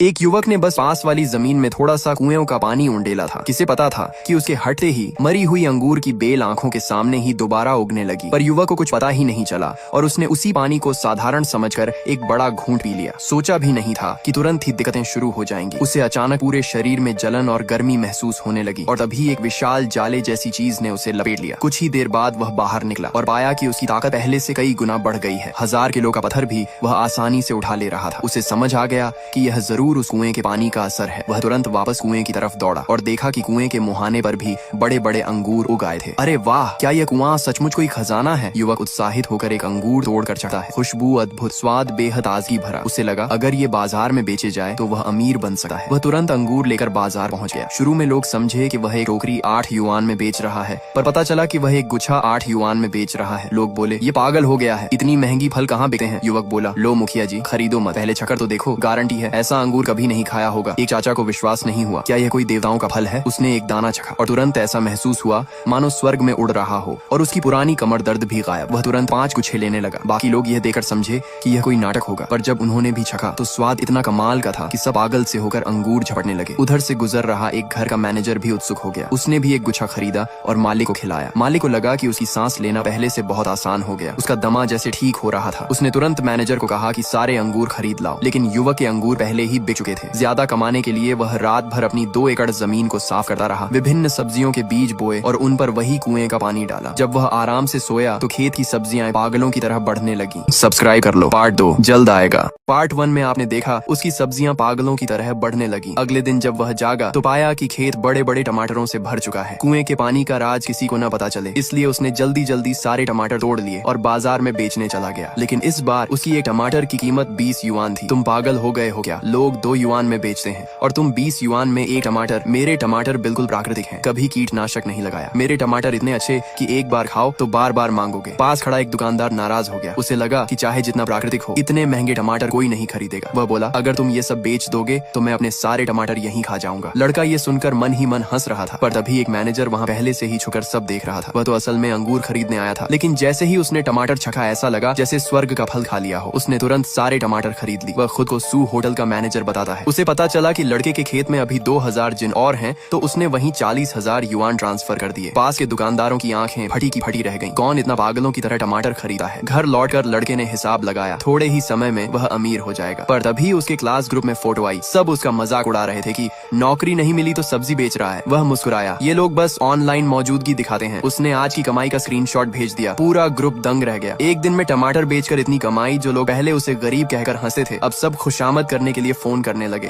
एक युवक ने बस पास वाली जमीन में थोड़ा सा कुएं का पानी उंडेला था। किसे पता था कि उसके हटते ही मरी हुई अंगूर की बेल आंखों के सामने ही दोबारा उगने लगी। पर युवक को कुछ पता ही नहीं चला और उसने उसी पानी को साधारण समझकर एक बड़ा घूंट पी लिया। सोचा भी नहीं था कि तुरंत ही दिक्कतें शुरू हो जाएंगी। उसे अचानक पूरे शरीर में जलन और गर्मी महसूस होने लगी और तभी एक विशाल जाले जैसी चीज ने उसे लपेट लिया। कुछ ही देर बाद वह बाहर निकला और पाया कि उसकी ताकत पहले से कई गुना बढ़ गई है। 1000 किलो का पत्थर भी वह आसानी से उठा ले रहा था। उसे समझ आ गया कि यह जरूर उस कुएं के पानी का असर है। वह तुरंत वापस कुएं की तरफ दौड़ा और देखा कि कुएं के मुहाने पर भी बड़े बड़े अंगूर उग आए थे। अरे वाह, क्या यह कुआं सचमुच कोई खजाना है। युवक उत्साहित होकर एक अंगूर तोड़कर चढ़ा है। खुशबू अद्भुत, स्वाद बेहद ताजगी भरा। उसे लगा अगर ये बाजार में बेचे जाए तो वह अमीर बन सकता है। वह तुरंत अंगूर लेकर बाजार पहुंच गया। शुरू में लोग समझे कि वह एक टोकरी 8 युआन में बेच रहा है, पर पता चला कि वह एक गुच्छा 8 युआन में बेच रहा है। लोग बोले ये पागल हो गया है, इतनी महंगी फल कहाँ बिकते हैं। युवक बोला लो मुखिया जी, खरीदो मत, पहले चखकर तो देखो, गारंटी है ऐसा अंगूर कभी नहीं खाया होगा। एक चाचा को विश्वास नहीं हुआ, क्या यह कोई देवताओं का फल है। उसने एक दाना चखा और तुरंत ऐसा महसूस हुआ मानो स्वर्ग में उड़ रहा हो और उसकी पुरानी कमर दर्द भी गायब। वह तुरंत 5 गुच्छे लेने लगा। बाकी लोग यह देखकर समझे कि यह कोई नाटक होगा, पर जब उन्होंने भी चखा तो स्वाद इतना कमाल का था कि सब पागल से होकर अंगूर झपटने लगे। उधर से गुजर रहा एक घर का मैनेजर भी उत्सुक हो गया। उसने भी एक गुच्छा खरीदा और मालिक को खिलाया। मालिक को लगा कि उसकी सांस लेना पहले से बहुत आसान हो गया। उसका दमा जैसे ठीक हो रहा था। उसने तुरंत मैनेजर को कहा कि सारे अंगूर खरीद लाओ, लेकिन युवक के अंगूर पहले ही बिक चुके थे। ज्यादा कमाने के लिए वह रात भर अपनी 2 एकड़ जमीन को साफ करता रहा। विभिन्न सब्जियों के बीज बोए और उन पर वही कुएं का पानी डाला। जब वह आराम से सोया तो खेत की सब्जियां पागलों की तरह बढ़ने लगी। सब्सक्राइब कर लो, पार्ट 2 जल्द आएगा। पार्ट 1 में आपने देखा उसकी सब्जियां पागलों की तरह बढ़ने लगी। अगले दिन जब वह जागा तो पाया कि खेत बड़े बड़े टमाटरों से भर चुका है। कुएं के पानी का राज किसी को न पता चले, इसलिए उसने जल्दी जल्दी सारे टमाटर तोड़ लिए और बाजार में बेचने चला गया। लेकिन इस बार उसकी एक टमाटर की कीमत 20 युआन थी। तुम पागल हो गए हो क्या? लोग 2 युआन में बेचते हैं और तुम 20 युआन में एक टमाटर। मेरे टमाटर बिल्कुल प्राकृतिक हैं, कभी कीटनाशक नहीं लगाया। मेरे टमाटर इतने अच्छे कि एक बार खाओ तो बार बार मांगोगे। पास खड़ा एक दुकानदार नाराज हो गया। उसे लगा कि चाहे जितना प्राकृतिक हो, इतने महंगे टमाटर कोई नहीं खरीदेगा। वह बोला अगर तुम ये सब बेच दोगे तो मैं अपने सारे टमाटर यहीं खा जाऊंगा। लड़का ये सुनकर मन ही मन हंस रहा था, पर तभी एक मैनेजर वहाँ पहले से ही छुकर सब देख रहा था। वह तो असल में अंगूर खरीदने आया था, लेकिन जैसे ही उसने टमाटर चखा ऐसा लगा जैसे स्वर्ग का फल खा लिया हो। उसने तुरंत सारे टमाटर खरीद ली। वह खुद को सू होटल का मैनेजर बताता है। उसे पता चला कि लड़के के खेत में अभी 2000 जिन और हैं, तो उसने वहीं 40,000 युआन ट्रांसफर कर दिए। पास के दुकानदारों की आंखें फटी की फटी रह गईं। कौन इतना पागलों की तरह टमाटर खरीदा है। घर लौटकर लड़के ने हिसाब लगाया, थोड़े ही समय में वह अमीर हो जाएगा। पर तभी उसके क्लास ग्रुप में फोटो आई। सब उसका मजाक उड़ा रहे थे कि नौकरी नहीं मिली तो सब्जी बेच रहा है। वह मुस्कुराया, ये लोग बस ऑनलाइन मौजूदगी दिखाते हैं। उसने आज की कमाई का स्क्रीनशॉट भेज दिया। पूरा ग्रुप दंग रह गया। एक दिन में टमाटर बेचकर इतनी कमाई। जो लोग पहले उसे गरीब कहकर हंसे थे, अब सब खुशामद करने के लिए फोन करने लगे।